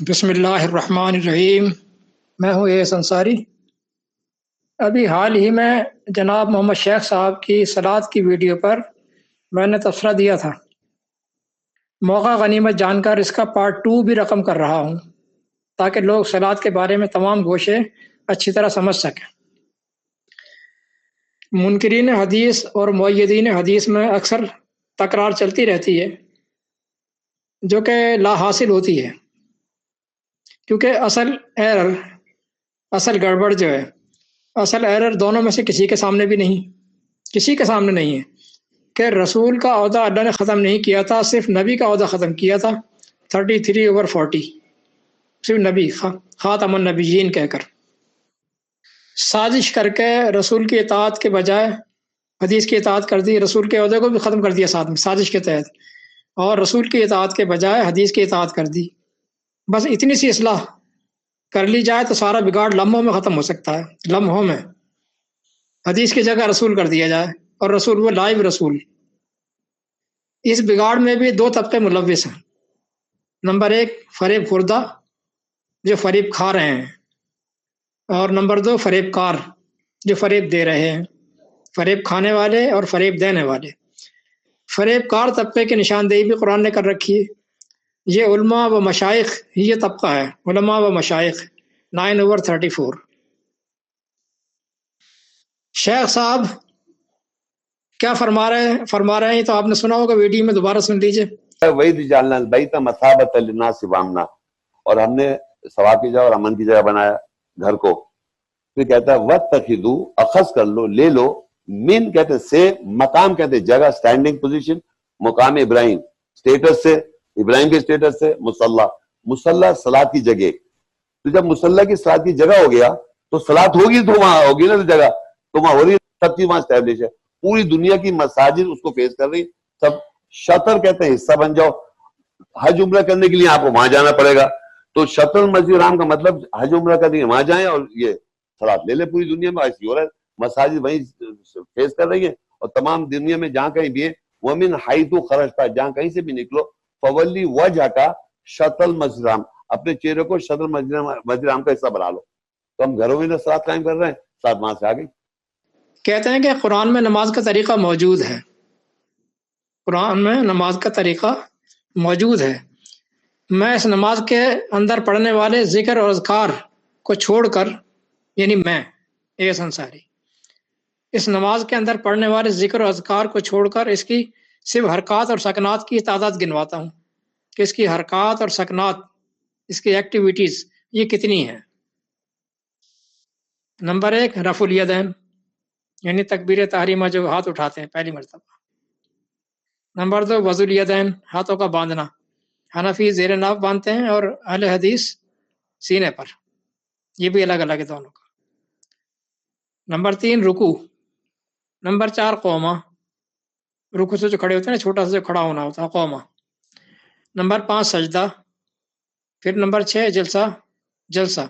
بسم اللہ الرحمن الرحیم۔ میں ہوں اے انصاری۔ ابھی حال ہی میں جناب محمد شیخ صاحب کی صلوات کی ویڈیو پر میں نے تبصرہ دیا تھا۔ موقع غنیمت جان کر اس کا پارٹ 2 بھی رقم کر رہا ہوں تاکہ لوگ صلوات کے بارے میں تمام گوشے اچھی طرح سمجھ سکیں۔ منکرین حدیث اور مؤیدین حدیث میں اکثر تکرار چلتی رہتی ہے جو کہ لا حاصل ہوتی ہے، کیونکہ اصل گڑبڑ جو ہے، اصل ایرر دونوں میں سے کسی کے سامنے نہیں ہے کہ رسول کا عہدہ اللہ نے ختم نہیں کیا تھا، صرف نبی کا عہدہ ختم کیا تھا 33/40، صرف نبی خاتم النبیین کہہ کر سازش کر کے رسول کی اطاعت کے بجائے حدیث کی اطاعت کر دی، رسول کے عہدے کو بھی ختم کر دیا ساتھ میں سازش کے تحت، اور رسول کی اطاعت کے بجائے حدیث کی اطاعت کر دی۔ بس اتنی سی اصلاح کر لی جائے تو سارا بگاڑ لمحوں میں ختم ہو سکتا ہے۔ لمحوں میں حدیث کی جگہ رسول کر دیا جائے، اور رسول وہ لائیو رسول۔ اس بگاڑ میں بھی دو طبقے ملوث ہیں۔ نمبر 1 فریب خوردہ جو فریب کھا رہے ہیں، اور نمبر 2 فریب کار جو فریب دے رہے ہیں۔ فریب کھانے والے اور فریب دینے والے۔ فریب کار طبقے کی نشاندہی بھی قرآن نے کر رکھی ہے۔ یہ علماء و مشائخ ہی یہ طبقہ ہے، علماء و مشائخ 9/34۔ شیخ صاحب کیا فرما رہے ہیں تو آپ نے سنا ہوگا، ویڈیو میں دوبارہ سن لیجئے۔ وہی جعلنا البیت مثابۃ للناس وامنا، اور ہم نے ثواب کی جگہ اور امن کی جگہ بنایا گھر کو۔ پھر کہتا ہے وَاتَّخِذُوا، اخذ کر لو، لے لو، من کہتے سے، مقام کہتے جگہ، سٹینڈنگ پوزیشن، مقام ابراہیم، سٹیٹس سے، ابراہیم کے سٹیٹس سے، مصلی صلاۃ کی جگہ۔ تو جب مصلی کی صلاۃ کی جگہ ہو گیا تو صلاۃ ہوگی تو وہاں ہوگی نا جگہ، تو وہاں ہو رہی ہے، سب چیز وہاں اسٹیبلش ہے۔ پوری دنیا کی مساجد اس کو فیس کر رہی، سب شطر کہتے ہیں حصہ بن جاؤ۔ حج عمرہ کرنے کے لیے آپ کو وہاں جانا پڑے گا، تو شطر مسجد حرام کا مطلب حج عمرہ کرنے کے لیے وہاں جائیں اور یہ صلاۃ لے لیں۔ پوری دنیا میں ایسی ہو رہا ہے، مساجد وہیں فیس کر رہی ہیں، اور تمام دنیا میں جہاں کہیں بھی ہے، وَمِنْ حَيْثُ خَرَجْتَ، جہاں کہیں سے بھی نکلو، فَوَلِّ وَجْهَكَ شطر المسجد الحرام، اپنے چہرے کو شطر مسجد حرام کا حصہ بنا لو۔ تو ہم گھروں میں صلاۃ قائم کر رہے ہیں، صلاۃ وہاں سے آ گئی۔ کہتے ہیں کہ قرآن میں نماز کا طریقہ موجود ہے، قرآن میں نماز کا طریقہ موجود ہے۔ میں اس نماز کے اندر پڑھنے والے ذکر اور اذکار کو چھوڑ کر، یعنی میں اے انصاری اس نماز کے اندر پڑھنے والے ذکر اور اذکار کو چھوڑ کر اس کی صرف حرکات اور سکنات کی تعداد گنواتا ہوں کہ اس کی حرکات اور سکنات، اس کی ایکٹیویٹیز یہ کتنی ہیں۔ نمبر 1 رفع الیدین، یعنی تکبیر تحریمہ جو ہاتھ اٹھاتے ہیں پہلی مرتبہ۔ نمبر 2 وضع الیدین، ہاتھوں کا باندھنا۔ حنفی زیر ناف باندھتے ہیں اور اہل حدیث سینے پر، یہ بھی الگ الگ ہے دونوں کا۔ نمبر 3 رکوع۔ نمبر 4 قومہ، رکوع سے جو کھڑے ہوتے ہیں نا، چھوٹا سا جو کھڑا ہونا ہوتا ہے، قومہ۔ نمبر 5 سجدہ۔ پھر نمبر 6 جلسہ۔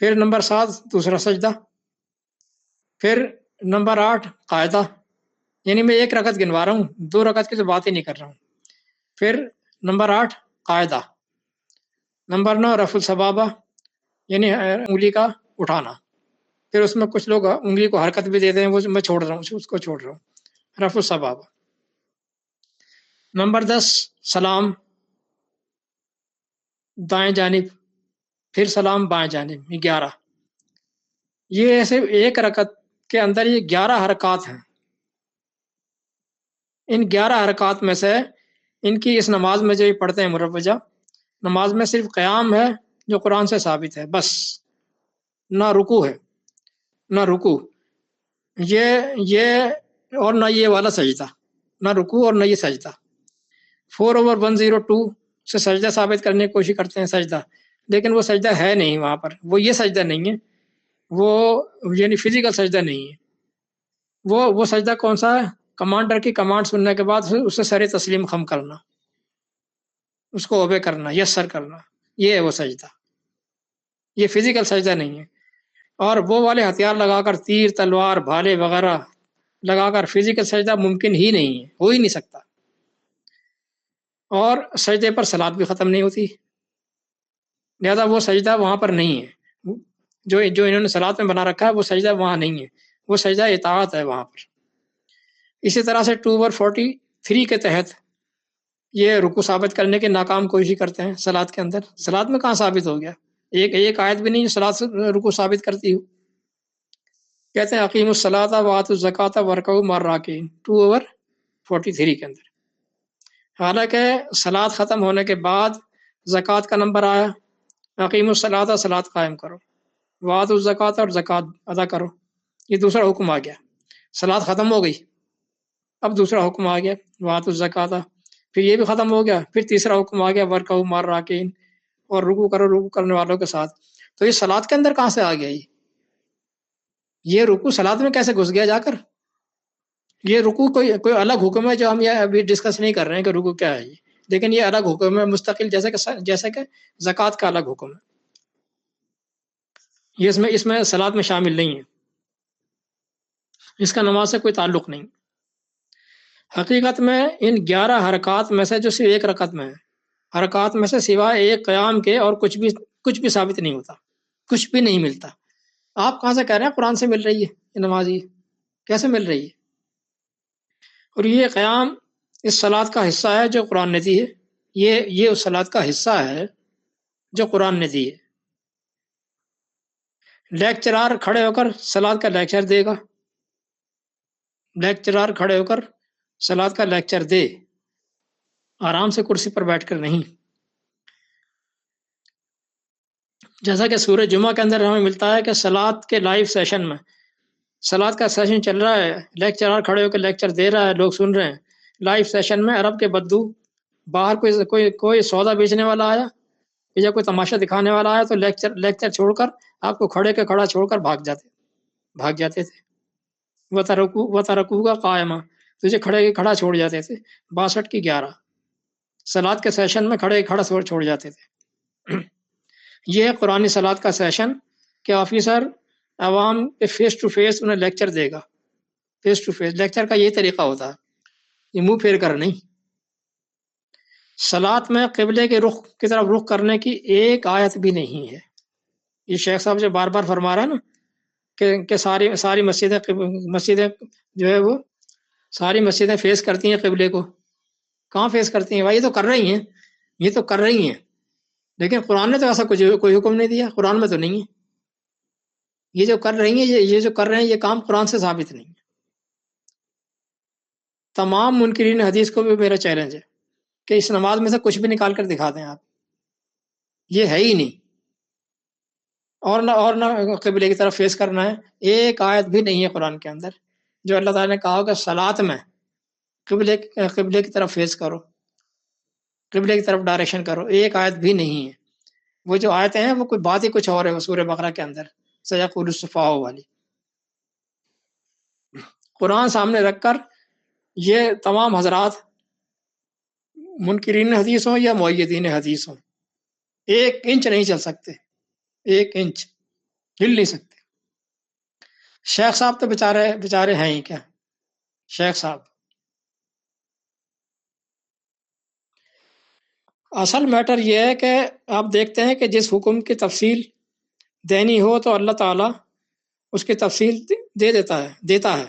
پھر نمبر 7 دوسرا سجدہ۔ پھر نمبر 8 قاعدہ، یعنی میں 1 رکعت گنوا رہا ہوں، 2 رکعت کی تو بات ہی نہیں کر رہا ہوں۔ پھر نمبر 8 قاعدہ۔ نمبر 9 رفع السبابہ، یعنی انگلی کا اٹھانا۔ پھر اس میں کچھ لوگ انگلی کو حرکت بھی دیتے ہیں، وہ میں چھوڑ رہا ہوں، اس کو چھوڑ رہا ہوں، رفع السبابہ۔ نمبر 10 سلام دائیں جانب، پھر سلام بائیں جانب، یہ 11۔ یہ صرف 1 رکعت کے اندر یہ 11 حرکات ہیں۔ ان 11 حرکات میں سے ان کی اس نماز میں جو یہ پڑھتے ہیں مروجہ نماز میں صرف قیام ہے جو قرآن سے ثابت ہے، بس۔ نہ رکوع ہے، نہ رکوع یہ اور نہ یہ والا سجدہ، نہ رکوع اور نہ یہ سجدہ۔ 4/102 سے سجدہ ثابت کرنے کی کوشش کرتے ہیں، سجدہ، لیکن وہ سجدہ ہے نہیں وہاں پر، وہ یہ سجدہ نہیں ہے، وہ یعنی فزیکل سجدہ نہیں ہے۔ وہ سجدہ کون سا ہے؟ کمانڈر کی کمانڈ سننے کے بعد اس سے سر تسلیم خم کرنا، اس کو اوبے کرنا، یسر کرنا، یہ ہے وہ سجدہ، یہ فزیکل سجدہ نہیں ہے۔ اور وہ والے ہتھیار لگا کر، تیر تلوار بھالے وغیرہ لگا کر فزیکل سجدہ ممکن ہی نہیں ہے، ہو ہی نہیں سکتا۔ اور سجدے پر صلاۃ بھی ختم نہیں ہوتی۔ لہذا وہ سجدہ وہاں پر نہیں ہے، جو انہوں نے صلاۃ میں بنا رکھا ہے وہ سجدہ وہاں نہیں ہے، وہ سجدہ اطاعت ہے وہاں پر۔ اسی طرح سے 243 کے تحت یہ رکوع ثابت کرنے کے ناکام کوشش کرتے ہیں صلاۃ کے اندر۔ صلاۃ میں کہاں ثابت ہو گیا؟ ایک آیت بھی نہیں جو صلاۃ سے رکوع ثابت کرتی ہو۔ کہتے ہیں اقیم الصلاۃ وآتوا الزکوٰۃ وارکعوا مع الراکعین 243 کے اندر۔ حالانکہ صلاۃ ختم ہونے کے بعد زکوٰۃ کا نمبر آیا، اقیم الصلاۃ، صلاۃ قائم کرو، وآتوا الزکوٰۃ، اور زکوٰۃ ادا کرو، یہ دوسرا حکم آ گیا۔ صلاۃ ختم ہو گئی، اب دوسرا حکم آ گیا وآتوا الزکوٰۃ، پھر یہ بھی ختم ہو گیا، پھر تیسرا حکم آ گیا وارکعوا مع الراکعین، اور رکوع کرو رکوع کرنے والوں کے ساتھ۔ تو یہ صلاۃ کے اندر کہاں سے آ گیا؟ یہ رکوع صلاۃ میں کیسے گھس گیا جا کر؟ یہ رکوع کوئی الگ حکم ہے جو ہم یہ ابھی ڈسکس نہیں کر رہے ہیں کہ رکوع کیا ہے، لیکن یہ الگ حکم ہے مستقل، جیسے کہ زکوٰۃ کا الگ حکم ہے، یہ اس میں صلاۃ میں شامل نہیں ہے، اس کا نماز سے کوئی تعلق نہیں۔ حقیقت میں ان 11 حرکات میں سے جو صرف ایک رکعت میں ہے، حرکات میں سے سوائے ایک قیام کے اور کچھ بھی ثابت نہیں ہوتا، کچھ بھی نہیں ملتا۔ آپ کہاں سے کہہ رہے ہیں قرآن سے مل رہی ہے یہ نماز؟ یہ کیسے مل رہی ہے؟ اور یہ قیام اس صلاۃ کا حصہ ہے جو قرآن نے دی ہے، یہ اس صلاۃ کا حصہ ہے جو قرآن نے دی ہے۔ لیکچرار کھڑے ہو کر صلاۃ کا لیکچر دے گا، لیکچرار کھڑے ہو کر صلاۃ کا لیکچر دے، آرام سے کرسی پر بیٹھ کر نہیں۔ جیسا کہ سورہ جمعہ کے اندر ہمیں ملتا ہے کہ صلاۃ کے لائیو سیشن میں، صلاۃ کا سیشن چل رہا ہے، لیکچرار کھڑے ہو کے لیکچر دے رہا ہے، لوگ سن رہے ہیں۔ لائیو سیشن میں عرب کے بدو، باہر کوئی سودا بیچنے والا آیا یا کوئی تماشا دکھانے والا آیا تو لیکچر چھوڑ کر آپ کو کھڑے کے کھڑا چھوڑ کر بھاگ جاتے تھے۔ وَتَرَكُوكَ قَائِمًا، تجھے کھڑے کے کھڑا چھوڑ جاتے تھے۔ 62 کی 11 صلاۃ کے سیشن میں کھڑے کے کھڑا چھوڑ جاتے تھے۔ یہ ہے قرآنی صلاۃ کا سیشن کہ آفیسر عوام کے فیس ٹو فیس انہیں لیکچر دے گا۔ فیس ٹو فیس لیکچر کا یہ طریقہ ہوتا ہے، یہ منہ پھیر کر نہیں۔ صلاۃ میں قبلے کے رخ کی طرف رخ کرنے کی ایک آیت بھی نہیں ہے۔ یہ شیخ صاحب جو بار بار فرما رہا ہے نا کہ ساری مسجدیں جو ہے وہ ساری مسجدیں فیس کرتی ہیں قبلے کو، کہاں فیس کرتی ہیں بھائی؟ یہ تو کر رہی ہیں، یہ تو کر رہی ہیں، لیکن قرآن نے تو ایسا کوئی حکم نہیں دیا، قرآن میں تو نہیں ہے۔ یہ جو کر رہی ہیں، یہ جو کر رہے ہیں، یہ کام قرآن سے ثابت نہیں ہے۔ تمام منکرین حدیث کو بھی میرا چیلنج ہے کہ اس نماز میں سے کچھ بھی نکال کر دکھا دیں آپ، یہ ہے ہی نہیں، اور نہ قبلے کی طرف فیس کرنا ہے۔ ایک آیت بھی نہیں ہے قرآن کے اندر جو اللہ تعالیٰ نے کہا کہ صلاۃ میں قبلے کی طرف فیس کرو، قبلے کی طرف ڈائریکشن کرو، ایک آیت بھی نہیں ہے۔ وہ جو آیتیں ہیں وہ کوئی بات ہی کچھ اور ہے، وہ سورہ بقرہ کے اندر سیقول السفہاء والی۔ قرآن سامنے رکھ کر یہ تمام حضرات منکرین حدیث ہوں یا مؤیدین حدیث ہوں، 1 انچ نہیں چل سکتے، 1 انچ ہل نہیں سکتے۔ شیخ صاحب تو بیچارے ہیں ہی کیا؟ شیخ صاحب اصل میٹر یہ ہے کہ آپ دیکھتے ہیں کہ جس حکم کی تفصیل دینی ہو تو اللہ تعالیٰ اس کی تفصیل دیتا ہے،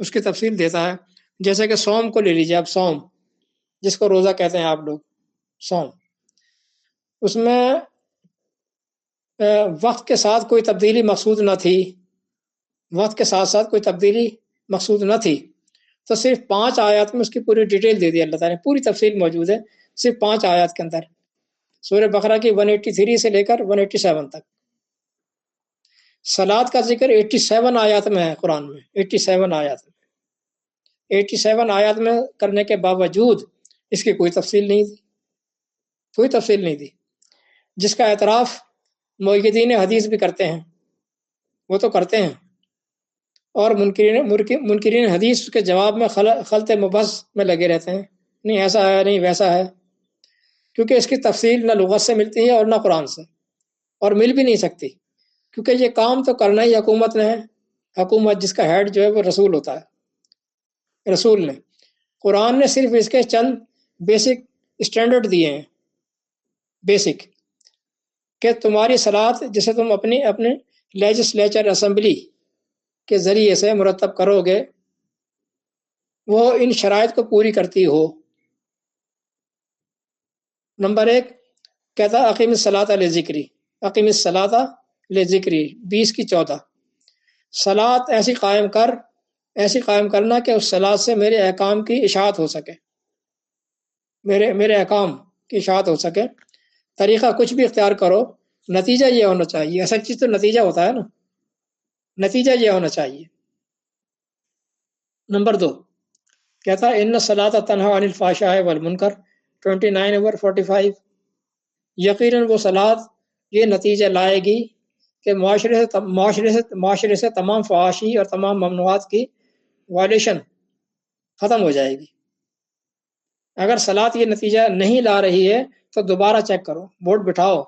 اس کی تفصیل دیتا ہے۔ جیسے کہ صوم کو لے لیجیے آپ، صوم جس کو روزہ کہتے ہیں آپ لوگ، صوم، اس میں وقت کے ساتھ کوئی تبدیلی مقصود نہ تھی، وقت کے ساتھ ساتھ کوئی تبدیلی مقصود نہ تھی، تو صرف 5 آیات میں اس کی پوری ڈیٹیل دے دی اللہ تعالیٰ نے، پوری تفصیل موجود ہے صرف 5 آیات کے اندر، سورہ بقرہ کی 183 سے لے کر 187 تک۔ صلاۃ کا ذکر 87 آیات میں ہے قرآن میں، 87 آیات میں، 87 آیات میں کرنے کے باوجود اس کی کوئی تفصیل نہیں دی، کوئی تفصیل نہیں دی، جس کا اعتراف مؤیدین حدیث بھی کرتے ہیں، وہ تو کرتے ہیں، اور منکرین حدیث کے جواب میں خلط مبحث میں لگے رہتے ہیں، نہیں ایسا ہے، نہیں ویسا ہے، کیونکہ اس کی تفصیل نہ لغت سے ملتی ہے اور نہ قرآن سے، اور مل بھی نہیں سکتی، کیونکہ یہ کام تو کرنا ہی حکومت نے ہے۔ حکومت جس کا ہیڈ جو ہے وہ رسول ہوتا ہے، رسول نے، قرآن نے صرف اس کے چند بیسک اسٹینڈرڈ دیے ہیں، بیسک کہ تمہاری صلات جسے تم اپنے لیجسلیچر اسمبلی کے ذریعے سے مرتب کرو گے وہ ان شرائط کو پوری کرتی ہو. نمبر 1 کہتا اقیم الصلاۃ لذکری، اقیم الصلاۃ لذکری 20:14. صلاۃ ایسی قائم کرنا کہ اس صلاۃ سے میرے احکام کی اشاعت ہو سکے، میرے احکام کی اشاعت ہو سکے. طریقہ کچھ بھی اختیار کرو، نتیجہ یہ ہونا چاہیے. اصل چیز تو نتیجہ ہوتا ہے نا، نتیجہ یہ ہونا چاہیے. نمبر 2 کہتا ان الصلاۃ تنہی عن الفحشاء والمنکر 29/45. یقیناً وہ صلاۃ یہ نتیجہ لائے گی کہ معاشرے سے تمام فحاشی اور تمام ممنوعات کی وائلیشن ختم ہو جائے گی. اگر صلاۃ یہ نتیجہ نہیں لا رہی ہے تو دوبارہ چیک کرو، بورڈ بٹھاؤ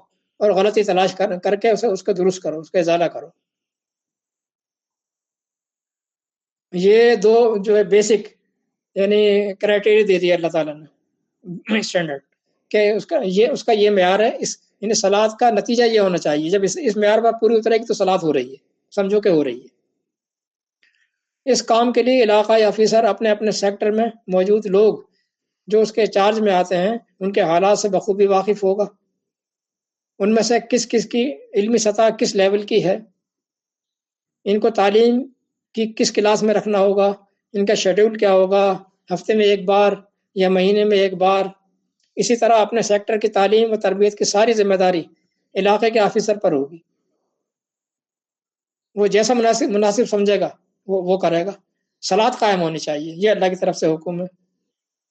اور غلطی تلاش کر کے اس کو درست کرو، اس کا ازالہ کرو. یہ دو جو ہے بیسک یعنی کرائٹیریا دے دیا اللہ تعالیٰ نے اسٹینڈرڈ کہ اس کا یہ معیار ہے. یعنی صلاۃ کا نتیجہ یہ ہونا چاہیے. جب اس معیار پر پوری اترے گی تو صلاۃ ہو رہی ہے، سمجھو کہ ہو رہی ہے. اس کام کے لیے علاقائی آفیسر اپنے اپنے سیکٹر میں موجود لوگ جو اس کے چارج میں آتے ہیں ان کے حالات سے بخوبی واقف ہوگا. ان میں سے کس کی علمی سطح کس لیول کی ہے، ان کو تعلیم کی کس کلاس میں رکھنا ہوگا، ان کا شیڈول کیا ہوگا، ہفتے میں ایک بار یا مہینے میں ایک بار. اسی طرح اپنے سیکٹر کی تعلیم و تربیت کی ساری ذمہ داری علاقے کے آفیسر پر ہوگی. وہ جیسا مناسب سمجھے گا وہ کرے گا. صلاۃ قائم ہونی چاہیے، یہ اللہ کی طرف سے حکم ہے.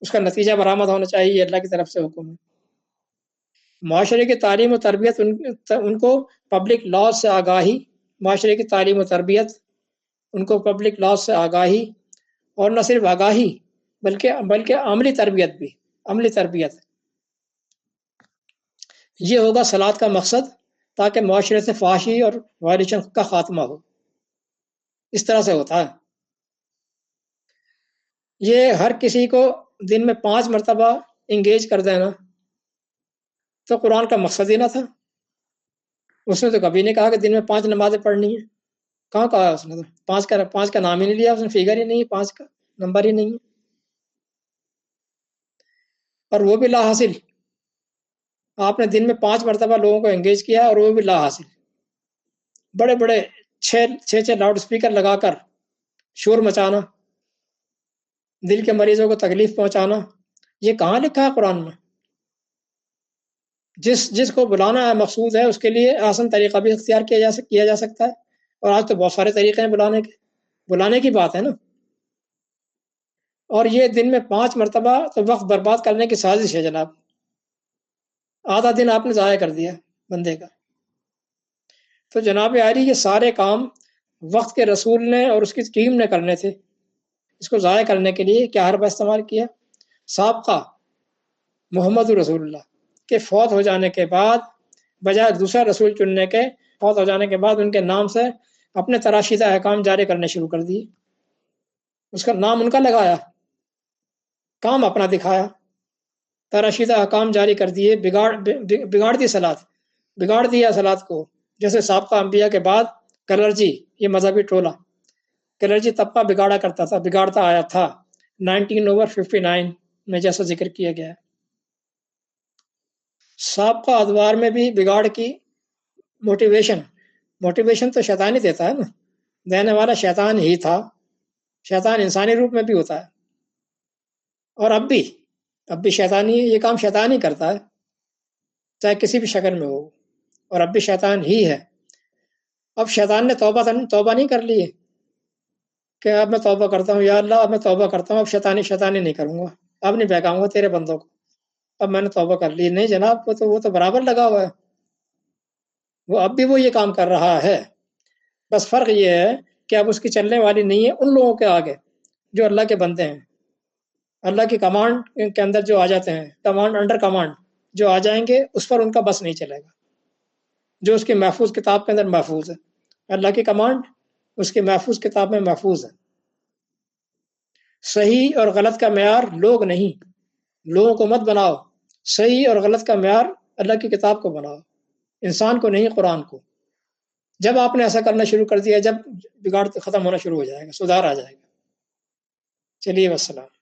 اس کا نتیجہ برآمد ہونا چاہیے، یہ اللہ کی طرف سے حکم ہے. معاشرے کی تعلیم و تربیت ان کو پبلک لاز سے آگاہی، معاشرے کی تعلیم و تربیت ان کو پبلک لاز سے آگاہی، اور نہ صرف آگاہی بلکہ عملی تربیت یہ ہوگا صلاۃ کا مقصد، تاکہ معاشرے سے فحاشی اور وائلیشن کا خاتمہ ہو. اس طرح سے ہوتا ہے. یہ ہر کسی کو دن میں 5 مرتبہ انگیج کر دینا تو قرآن کا مقصد ہی نہ تھا. اس نے تو کبھی نہیں کہا کہ دن میں 5 نمازیں پڑھنی ہیں. کہاں کہا اس نے؟ تو 5 کا نام ہی نہیں لیا اس نے، فگر ہی نہیں ہے، 5 کا نمبر ہی نہیں ہے. اور وہ بھی لا حاصل. آپ نے دن میں 5 مرتبہ لوگوں کو انگیج کیا اور وہ بھی لا حاصل. بڑے بڑے 6 لاؤڈ اسپیکر لگا کر شور مچانا، دل کے مریضوں کو تکلیف پہنچانا، یہ کہاں لکھا ہے قرآن میں؟ جس کو بلانا ہے مقصود ہے اس کے لیے آسان طریقہ بھی اختیار کیا جا سکتا ہے. اور آج تو بہت سارے طریقے ہیں بلانے کی بات ہے نا. اور یہ دن میں 5 مرتبہ تو وقت برباد کرنے کی سازش ہے جناب. آدھا دن آپ نے ضائع کر دیا بندے کا. تو جناب عالی یہ سارے کام وقت کے رسول نے اور اس کی ٹیم نے کرنے تھے. اس کو ضائع کرنے کے لیے کیا حربہ استعمال کیا؟ سابقہ محمد رسول اللہ کے فوت ہو جانے کے بعد بجائے دوسرا رسول چننے کے، فوت ہو جانے کے بعد ان کے نام سے اپنے تراشیدہ احکام جاری کرنے شروع کر دیے. اس کا نام ان کا لگایا، کام اپنا دکھایا، تراشیدہ احکام جاری کر دیے، بگاڑ دی صلاۃ، بگاڑ دیا صلاۃ کو. جیسے سابقہ انبیاء کے بعد کلرجی، یہ مذہبی ٹولہ کلرجی طبقہ بگاڑتا آیا تھا 19/59 میں جیسا ذکر کیا گیا ہے. سابقہ ادوار میں بھی بگاڑ کی موٹیویشن تو شیطان ہی دیتا ہے نا، دینے والا شیطان ہی تھا. شیطان انسانی روپ میں بھی ہوتا ہے، اور اب بھی شیطانی، یہ کام شیطان ہی کرتا ہے چاہے کسی بھی شکل میں ہو، اور اب بھی شیطان ہی ہے. اب شیطان نے توبہ نہیں کر لی ہے کہ اب میں توبہ کرتا ہوں، یا اللہ اب میں توبہ کرتا ہوں، اب شیطانی نہیں کروں گا، اب نہیں بہکاؤں گا تیرے بندوں کو، اب میں نے توبہ کر لی. نہیں جناب، وہ تو برابر لگا ہوا ہے، وہ اب بھی وہ یہ کام کر رہا ہے. بس فرق یہ ہے کہ اب اس کی چلنے والی نہیں ہے ان لوگوں کے آگے جو اللہ کے بندے ہیں، اللہ کی کمانڈ کے اندر جو آ جاتے ہیں، انڈر کمانڈ جو آ جائیں گے، اس پر ان کا بس نہیں چلے گا. جو اس کی محفوظ کتاب کے اندر محفوظ ہے، اللہ کی کمانڈ اس کی محفوظ کتاب میں محفوظ ہے. صحیح اور غلط کا معیار لوگ نہیں، لوگوں کو مت بناؤ. صحیح اور غلط کا معیار اللہ کی کتاب کو بناؤ. انسان کو نہیں، قرآن کو. جب آپ نے ایسا کرنا شروع کر دیا، جب بگاڑ ختم ہونا شروع ہو جائے گا، سدھار آ جائے گا. چلیے، والسلام.